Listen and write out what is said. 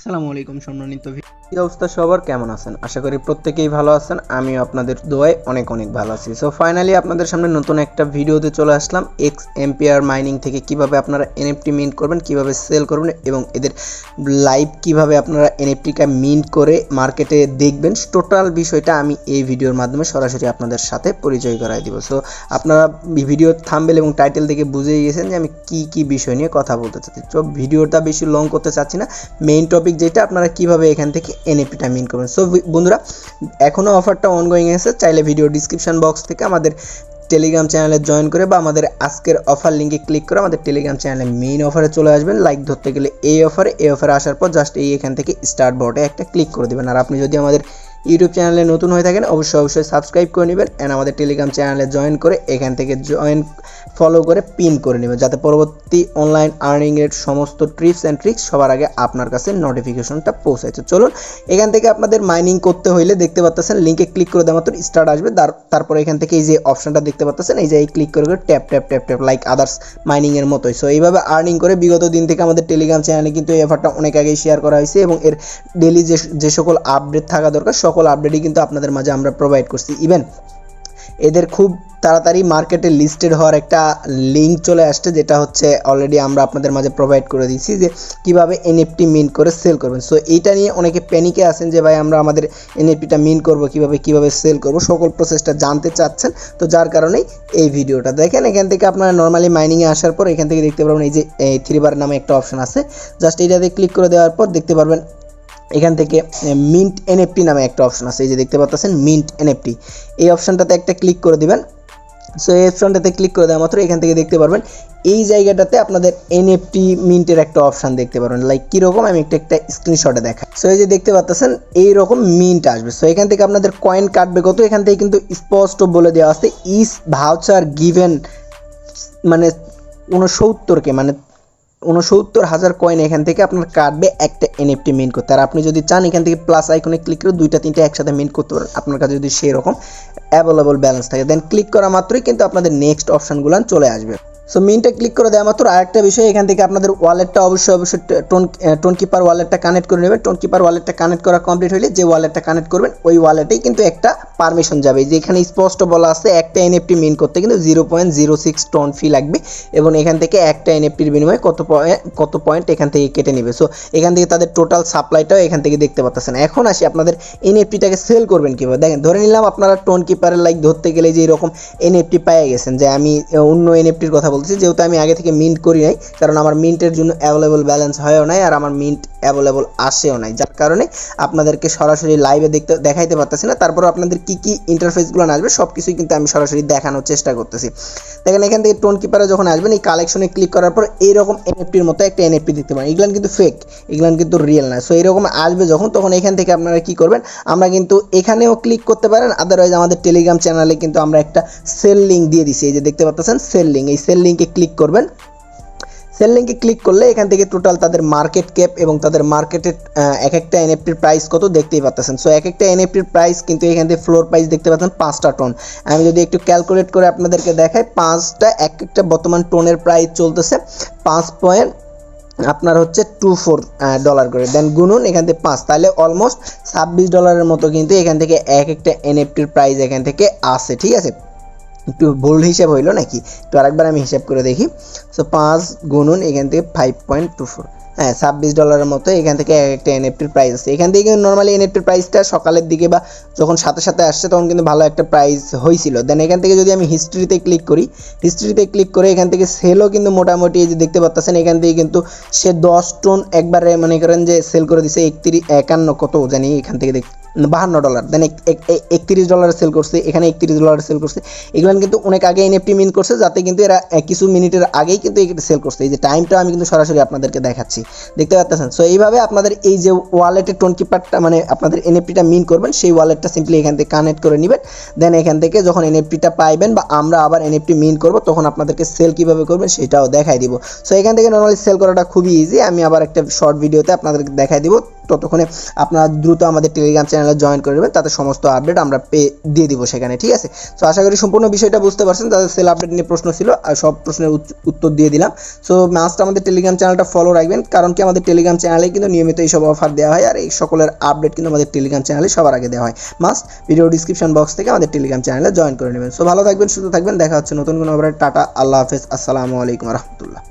আসসালামু আলাইকুম সম্মানিত কি অবস্থা সবার, কেমন আছেন? আশা করি প্রত্যেকেই ভালো আছেন। আমিও আপনাদের দোয়ায় অনেক ভালো আছি। সো ফাইনালি আপনাদের সামনে নতুন একটা ভিডিওতে চলে আসলাম। এক্স এম্পিয়ার মাইনিং থেকে কিভাবে আপনারা এনএফটি মিন্ট করবেন, কিভাবে সেল করবেন এবং এদের লাইভ কিভাবে আপনারা এনএফটিটা মিন্ট করে মার্কেটে দেখবেন, টোটাল বিষয়টা আমি এই ভিডিওর মাধ্যমে সরাসরি আপনাদের সাথে পরিচয় করাই দিব। সো আপনারা ভিডিওর থাম্বনেল এবং টাইটেল থেকে বুঝেই গেছেন যে আমি কি বিষয় নিয়ে কথা বলতে চাচ্ছি। তো ভিডিওটা বেশি লং করতে চাচ্ছি না, মেইন টপিক যেটা আপনারা কিভাবে এখান থেকে এনএফটিটা মিন করবেন। সো বন্ধুরা, এখনও অফারটা অনগোয়িং আছে। চাইলে ভিডিও ডিসক্রিপশন বক্স থেকে আমাদের টেলিগ্রাম চ্যানেলে জয়েন করে বা আমাদের আজকের অফার লিঙ্কে ক্লিক করে আমাদের টেলিগ্রাম চ্যানেলে মেইন অফারে চলে আসবেন। লাইক ধরতে গেলে এই অফারে আসার পর জাস্ট এখান থেকে স্টার্ট বটে একটা ক্লিক করে দেবেন। আর আপনি যদি আমাদের ইউটিউব চ্যানেলে নতুন হয়ে থাকেন অবশ্যই সাবস্ক্রাইব করে নেবেন অ্যান্ড আমাদের টেলিগ্রাম চ্যানেলে জয়েন করে এখান থেকে ফলো করে পিন করে নেবেন, যাতে পরবর্তী অনলাইন আর্নিংয়ের সমস্ত টিপস অ্যান্ড ট্রিক্স সবার আগে আপনার কাছে নোটিফিকেশনটা পৌঁছাচ্ছে। চলুন, এখান থেকে আপনাদের মাইনিং করতে হইলে দেখতে পাচ্ছেন লিঙ্কে ক্লিক করে দেওয়া মাত্র স্টার্ট আসবে। তারপরে এখান থেকে এই যে অপশনটা দেখতে পাচ্ছেন, এই যে এই ক্লিক করে tap tap tap tap like others মাইনিংয়ের মতোই। সো এইভাবে আর্নিং করে বিগত দিন থেকে আমাদের টেলিগ্রাম চ্যানেলে কিন্তু এই অফারটা অনেক আগেই শেয়ার করা হয়েছে এবং এর ডেলি যে সকল আপডেট থাকা দরকার সকল আপডেটই কিন্তু আপনাদের মাঝে আমরা প্রোভাইড করছি। ইভেন এদের খুব তাড়াতাড়ি মার্কেটে লিস্টেড হওয়ার একটা লিঙ্ক চলে আসছে, যেটা হচ্ছে অলরেডি আমরা আপনাদের মাঝে প্রোভাইড করে দিয়েছি যে কিভাবে এনএফটি মিন্ট করে সেল করবেন। সো এইটা নিয়ে অনেকে প্যানিকে আছেন যে ভাই আমরা আমাদের এনএফটিটা মিন্ট করব কিভাবে সেল করব, সকল প্রসেসটা জানতে চাচ্ছেন। তো যার কারণেই এই ভিডিওটা দেখেন। এখান থেকে আপনারা নর্মালি মাইনিংয়ে আসার পর এখান থেকে দেখতে পারবেন এই যে 3 বার নামে একটা অপশন আছে। জাস্ট এইটাতে ক্লিক করে দেওয়ার পর দেখতে পারবেন এখান থেকে মিন্ট এনএফটি নামে একটা অপশন আছে, এই যে দেখতে পাচ্ছেন মিন্ট এনএফটি। এই অপশনটাতে একটা ক্লিক করে দিবেন। সো এই অপশনটাতে ক্লিক করে দেওয়া মাত্র এখান থেকে দেখতে পারবেন এই জায়গাটাতে আপনাদের এনএফটি মিন্টের একটা অপশন দেখতে পারবেন। লাইক কীরকম আমি একটা স্ক্রিনশটে দেখাই। সো এই যে দেখতে পাচ্ছেন এইরকম মিন্ট আসবে। সো এখান থেকে আপনাদের কয়েন কাটবে কত, এখান থেকে কিন্তু স্পষ্ট বলে দেওয়া আছে ইস ভাউচার গিভেন মানে 69K মানে 69,000 কয়েন এখান থেকে আপনার কাটবে একটা এনএফটি মিন্ট করতে। আর আপনি যদি চান এখান থেকে প্লাস আইকনে ক্লিক করে 2-3টা একসাথে মিন্ট করতে পারেন, আপনার কাছে যদি সেই রকম অ্যাভেলেবল ব্যালেন্স থাকে। দেন ক্লিক করা মাত্রই কিন্তু আপনাদের নেক্সট অপশানগুলো চলে আসবে। সো মিন্টে ক্লিক করে দেওয়া মাত্র আরেকটা বিষয়, এখান থেকে আপনাদের ওয়ালেটটা অবশ্যই টোন কিপার ওয়ালেটটা কানেক্ট করে নেবেন। টোন কিপার ওয়ালেটটা কানেক্ট করা কমপ্লিট হলে যে ওয়ালেটটা কানেক্ট করবেন ওই ওয়ালেটেই কিন্তু একটা পারমিশন যাবে, যে এখানে স্পষ্ট বলা আছে একটা এনএফটি মিন্ট করতে কিন্তু 0.06 টোন ফি লাগবে এবং এখান থেকে একটা এনএফটির বিনিময়ে কত পয়েন্ট এখান থেকে কেটে নেবে। সো এখান থেকে তাদের টোটাল সাপ্লাইটাও এখান থেকে দেখতে পাচ্ছেন। এখন আসি আপনাদের এনএফটিটাকে সেল করবেন কীভাবে। দেখেন, ধরে নিলাম আপনারা টোন কিপারের লাইক ধরতে গেলে যে এরকম এনএফটি পেয়ে গেছেন, যে আমি অন্য এনএফটির কথা বলছি, যেহেতু আমি আগে থেকে মিন্ট করি নাই, কারণ আমার মিন্টের জন্য অ্যাভেলেবল ব্যালেন্স হয়ও নাই আর আমার মিন্ট অ্যাভেলেবল আসেও নাই, যার কারণে আপনাদেরকে সরাসরি লাইভে দেখাইতে পারতেছি না। তারপর আপনাদের কি ইন্টারফেসগুলো আসবে সব কিছুই কিন্তু আমি সরাসরি দেখানোর চেষ্টা করতেছি। দেখেন, এখান থেকে টোন কিপারে যখন আসবেন এই কালেকশনে ক্লিক করার পর এইরকম এনএফটির মতো একটা এনএফটি দেখতে পারেন। এগুলো কিন্তু ফেক, এগুলো কিন্তু রিয়েল না। সো এইরকম আসবে যখন, তখন এখান থেকে আপনারা কি করবেন, আমরা কিন্তু এখানেও ক্লিক করতে পারেন, আদারওয়াইজ আমাদের টেলিগ্রাম চ্যানেলে কিন্তু আমরা একটা সেল লিঙ্ক দিয়ে দিছি, এই যে দেখতে পাচ্ছেন সেল লিঙ্ক। এই সেল লিঙ্কে ক্লিক করবেন। সেল লিঙ্কে ক্লিক করলে এখান থেকে টোটাল তাদের মার্কেট ক্যাপ এবং তাদের মার্কেটের এক একটা এনএফটির প্রাইস কত দেখতেই পাচ্ছেন। সো এক একটা এনএফটির প্রাইস কিন্তু এখান থেকে ফ্লোর প্রাইস দেখতে পাচ্ছেন 5টা টোন। আমি যদি একটু ক্যালকুলেট করে আপনাদেরকে দেখাই, এক একটা বর্তমান টোনের প্রাইস চলতেছে 5 পয়েন্ট আপনার হচ্ছে $24 করে। দেন গুনুন এখান থেকে 5, তাহলে অলমোস্ট $26 মতো কিন্তু এখান থেকে এক একটা এনএফটির প্রাইস এখান থেকে আসে। ঠিক আছে, একটু ভুল হিসাব হইলো নাকি, একটু আরেকবার আমি হিসাব করে দেখি। সো 5 গুনুন এখান থেকে 5.24, হ্যাঁ $26 মতো এখান থেকে একটা এনএফটির প্রাইস আছে। এখান থেকে কিন্তু নর্মালি এনএফটির প্রাইসটা সকালের দিকে বা যখন সাথে আসছে তখন কিন্তু ভালো একটা প্রাইস হয়েছিল। দেন এখান থেকে যদি আমি হিস্ট্রিতে ক্লিক করি, হিস্ট্রিতে ক্লিক করে এখান থেকে সেলও কিন্তু মোটামুটি এই যে দেখতে পাচ্ছেন এখান থেকে কিন্তু সে 10 টোন একবারে মনে করেন যে সেল করে দিছে 51 কত জানি এখান থেকে $52। দেন $31 সেল করছে, এখানে $31 সেল করছে। এগুলো কিন্তু অনেক আগে এনএফটি মিন করছে, যাতে কিন্তু এরা কিছু মিনিটের আগেই কিন্তু সেল করছে। এই যে টাইমটা আমি কিন্তু সরাসরি আপনাদেরকে দেখাচ্ছি, দেখতে পাচ্ছেন। সো এইভাবে আপনাদের এই যে ওয়ালেটের টোন কিপারটা মানে আপনাদের এনএফটিটা মিন করবেন সেই ওয়ালেটটা সিম্পলি এখান থেকে কানেক্ট করে নেবেন। দেন এখান থেকে যখন এনএফটিটা পাইবেন বা আমরা আবার এনএফটি মিন করব তখন আপনাদেরকে সেল কীভাবে করবেন সেটাও দেখাই দিব। সো এখান থেকে নর্মালি সেল করাটা খুবই ইজি, আমি আবার একটা শর্ট ভিডিওতে আপনাদেরকে দেখাই দিব। ততক্ষণে আপনারা দ্রুত আমাদের টেলিগ্রাম চ্যানেলে জয়েন করে নেবেন, তাতে সমস্ত আপডেট আমরা দিয়ে দিব সেখানে, ঠিক আছে। সো আশা করি সম্পূর্ণ বিষয়টা বুঝতে পারছেন। তাদের সেল আপডেট নিয়ে প্রশ্ন ছিল আর সব প্রশ্নের উত্তর দিয়ে দিলাম। সো মাস্ট আমাদের টেলিগ্রাম চ্যানেলটা ফলো রাখবেন, কারণ কি আমাদের টেলিগ্রাম চ্যানেলে কিন্তু নিয়মিত এইসব অফার দেওয়া হয় আর এই সকলের আপডেট কিন্তু আমাদের টেলিগ্রাম চ্যানেলে সবার আগে দেওয়া হয়। মাস্ট ভিডিও ডিসক্রিপশন বক্স থেকে আমাদের টেলিগ্রাম চ্যানেলে জয়েন করে নেবেন। সো ভালো থাকবেন, সুস্থ থাকবেন, দেখা হচ্ছে নতুন কোনো খবরে। টাটা, আল্লাহ হাফেজ, আসসালামু আলাইকুম রহমতুল্লাহ।